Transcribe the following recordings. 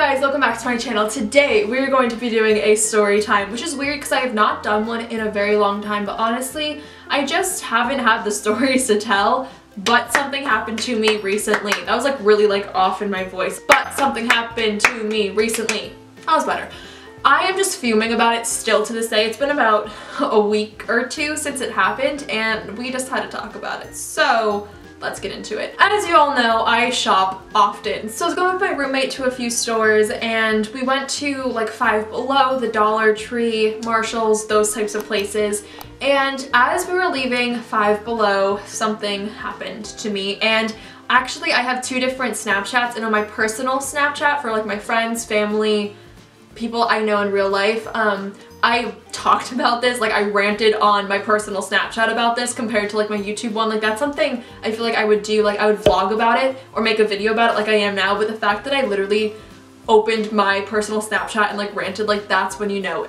guys, welcome back to my channel. Today we're going to be doing a story time, which is weird because I have not done one in a very long time, but honestly I just haven't had the stories to tell. But something happened to me recently. That was like really off in my voice. But something happened to me recently. That was better. I am just fuming about it still to this day. It's been about a week or two since it happened and we just had to talk about it. So let's get into it. As you all know, I shop often. So I was going with my roommate to a few stores and we went to like Five Below, the Dollar Tree, Marshall's, those types of places. And as we were leaving Five Below, something happened to me. And actually I have two different Snapchats, and on my personal Snapchat for like my friends, family, people I know in real life, I talked about this, like I ranted on my personal Snapchat about this compared to like my YouTube one. Like that's something I feel like I would do, like I would vlog about it or make a video about it like I am now, but the fact that I literally opened my personal Snapchat and like ranted, like that's when you know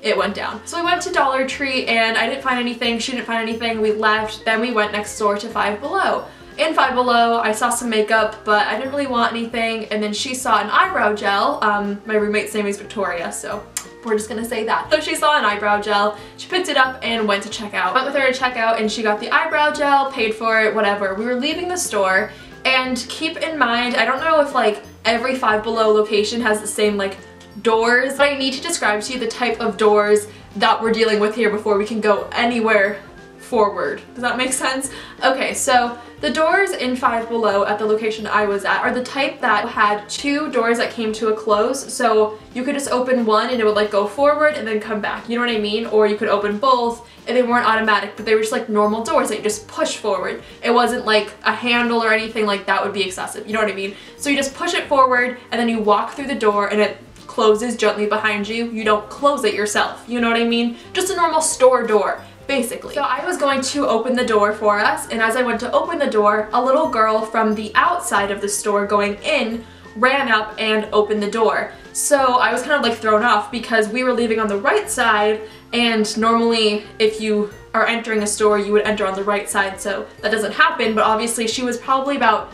it went down. So we went to Dollar Tree and I didn't find anything, she didn't find anything, we left, then we went next door to Five Below. In Five Below, I saw some makeup, but I didn't really want anything, and then she saw an eyebrow gel. My roommate's name is Victoria, so we're just gonna say that. So she saw an eyebrow gel, she picked it up and went to check out. Went with her to check out and she got the eyebrow gel, paid for it, whatever. We were leaving the store, and keep in mind, I don't know if like every Five Below location has the same like doors, but I need to describe to you the type of doors that we're dealing with here before we can go anywhere forward. Does that make sense? Okay, so the doors in Five Below at the location I was at are the type that had two doors that came to a close, so you could just open one and it would like go forward and then come back, you know what I mean? Or you could open both and they weren't automatic, but they were just like normal doors that you just push forward. It wasn't like a handle or anything, like that would be excessive, you know what I mean? So you just push it forward and then you walk through the door and it closes gently behind you. You don't close it yourself, you know what I mean? Just a normal store door, basically. So I was going to open the door for us, and as I went to open the door, a little girl from the outside of the store going in ran up and opened the door. So I was kind of like thrown off because we were leaving on the right side, and normally if you are entering a store you would enter on the right side, so that doesn't happen. But obviously she was probably about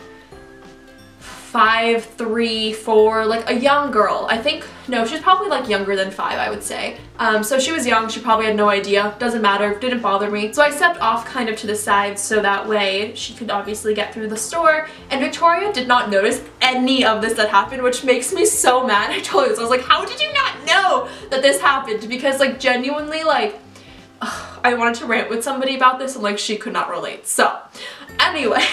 5, 3, 4, like a young girl. I think, no, she's probably like younger than 5, I would say. So she was young, she probably had no idea, doesn't matter, didn't bother me. So I stepped off kind of to the side so that way she could obviously get through the store, and Victoria did not notice any of this that happened, which makes me so mad. I told her this, I was like, how did you not know that this happened? Because like genuinely, like, I wanted to rant with somebody about this and like she could not relate. So anyway,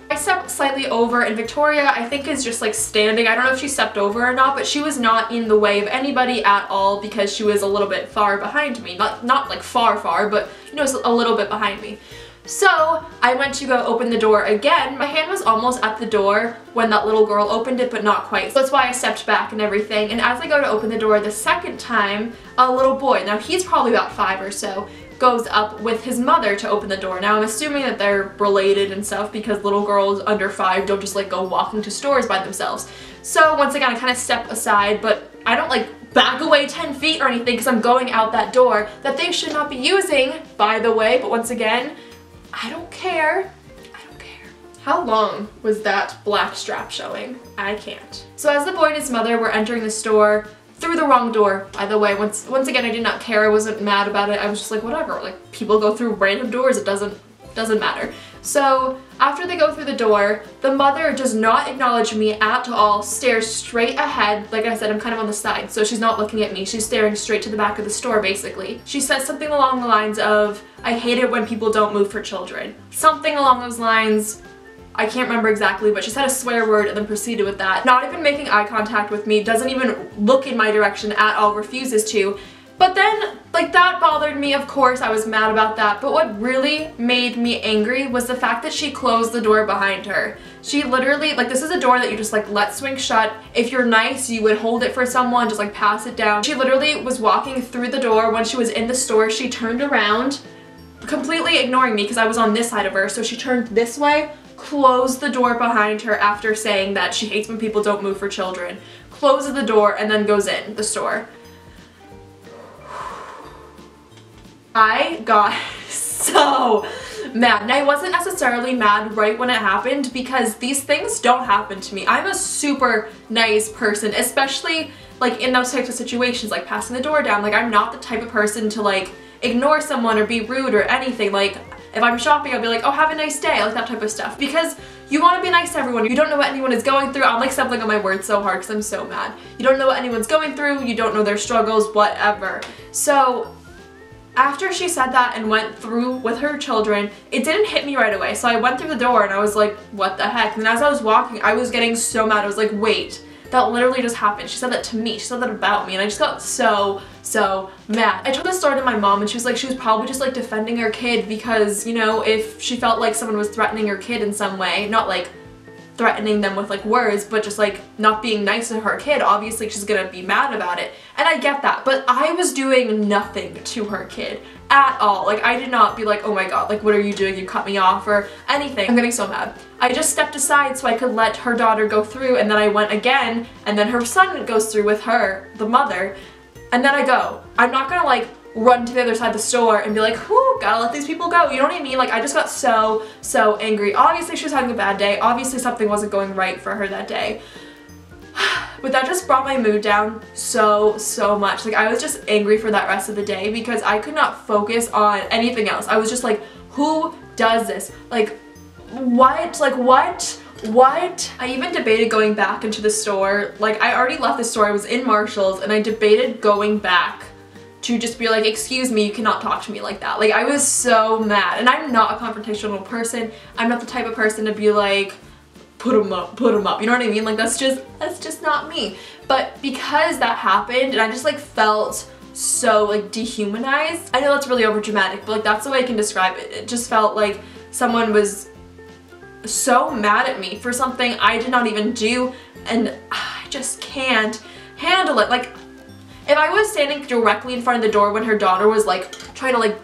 I stepped slightly over and Victoria I think is just like standing. I don't know if she stepped over or not, but she was not in the way of anybody at all because she was a little bit far behind me. Not like far, but you know, a little bit behind me. So I went to go open the door again. My hand was almost at the door when that little girl opened it, but not quite. So that's why I stepped back and everything. And as I go to open the door the second time, a little boy, now he's probably about 5 or so, goes up with his mother to open the door. Now I'm assuming that they're related and stuff because little girls under 5 don't just like go walking to stores by themselves. So once again I kind of step aside, but I don't like back away 10 feet or anything because I'm going out that door that they should not be using, by the way. But once again, I don't care. I don't care. How long was that black strap showing? I can't. So as the boy and his mother were entering the store, through the wrong door, by the way. Once again, I did not care. I wasn't mad about it. I was just like, whatever. Like, people go through random doors. It doesn't matter. So after they go through the door, the mother does not acknowledge me at all, stares straight ahead. Like I said, I'm kind of on the side, so she's not looking at me. She's staring straight to the back of the store, basically. She says something along the lines of, I hate it when people don't move for children. Something along those lines. I can't remember exactly, but she said a swear word and then proceeded with that. Not even making eye contact with me, doesn't even look in my direction at all, refuses to. But then, like, that bothered me, of course, I was mad about that. But what really made me angry was the fact that she closed the door behind her. She literally, like, this is a door that you just like let swing shut. If you're nice, you would hold it for someone, just like pass it down. She literally was walking through the door. When she was in the store, she turned around, completely ignoring me because I was on this side of her. So she turned this way, closed the door behind her after saying that she hates when people don't move for children, closes the door, and then goes in the store. I got so mad. And I wasn't necessarily mad right when it happened because these things don't happen to me. I'm a super nice person, especially like in those types of situations, like passing the door down. Like I'm not the type of person to like ignore someone or be rude or anything. Like if I'm shopping, I'll be like, oh, have a nice day, like that type of stuff. Because you want to be nice to everyone. You don't know what anyone is going through. I'm like stumbling on my words so hard because I'm so mad. You don't know what anyone's going through. You don't know their struggles, whatever. So after she said that and went through with her children, it didn't hit me right away. So I went through the door and I was like, what the heck? And as I was walking, I was getting so mad. I was like, wait, that literally just happened. She said that to me. She said that about me. And I just got so mad. I told this story to my mom and she was like, she was probably just like defending her kid because, you know, if she felt like someone was threatening her kid in some way, not like threatening them with like words, but just like not being nice to her kid, obviously she's gonna be mad about it. And I get that, but I was doing nothing to her kid at all. Like I did not be like, oh my god, like what are you doing? You cut me off or anything. I'm getting so mad. I just stepped aside so I could let her daughter go through, and then I went again, and then her son goes through with her, the mother, and then I go. I'm not gonna like run to the other side of the store and be like, whoo, gotta let these people go. You know what I mean? Like I just got so angry. Obviously she was having a bad day. Obviously something wasn't going right for her that day. But that just brought my mood down so much. Like I was just angry for that rest of the day because I could not focus on anything else. I was just like, who does this? Like what? Like what? I even debated going back into the store. Like I already left the store. I was in Marshall's and I debated going back to just be like, excuse me, you cannot talk to me like that. Like I was so mad, and I'm not a confrontational person. I'm not the type of person to be like, put them up, you know what I mean? Like that's just not me. But because that happened and I just like felt so like dehumanized, I know that's really over dramatic, but like that's the way I can describe it. It just felt like someone was so mad at me for something I did not even do, and I just can't handle it. Like if I was standing directly in front of the door when her daughter was like trying to like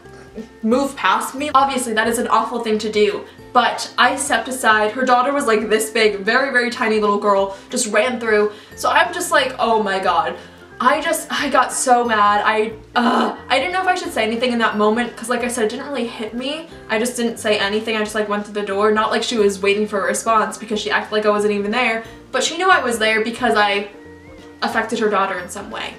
move past me, obviously that is an awful thing to do, but I stepped aside. Her daughter was like this big, very tiny little girl, just ran through. So I'm just like, oh my god. I got so mad. I didn't know if I should say anything in that moment because like I said, it didn't really hit me. I just didn't say anything. I just like went to the door. Not like she was waiting for a response because she acted like I wasn't even there, but she knew I was there because I affected her daughter in some way.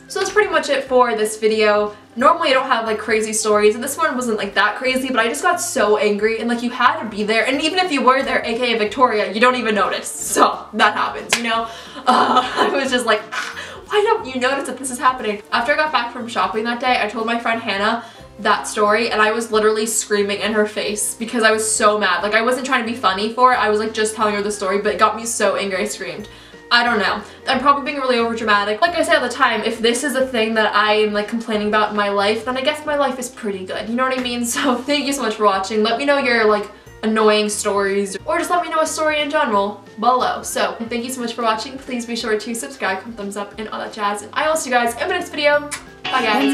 So that's pretty much it for this video. Normally I don't have like crazy stories, and this one wasn't like that crazy, but I just got so angry, and like you had to be there, and even if you were there, aka Victoria, you don't even notice. So that happens, you know? I was just like, why don't you notice that this is happening? After I got back from shopping that day, I told my friend Hannah that story, and I was literally screaming in her face because I was so mad. Like I wasn't trying to be funny for it, I was like just telling her the story, but it got me so angry I screamed. I don't know. I'm probably being really overdramatic. Like I say all the time, if this is a thing that I am like complaining about in my life, then I guess my life is pretty good. You know what I mean? So thank you so much for watching. Let me know your like annoying stories, or just let me know a story in general below. So thank you so much for watching. Please be sure to subscribe, comment, thumbs up, and all that jazz. And I will see you guys in my next video. Bye guys.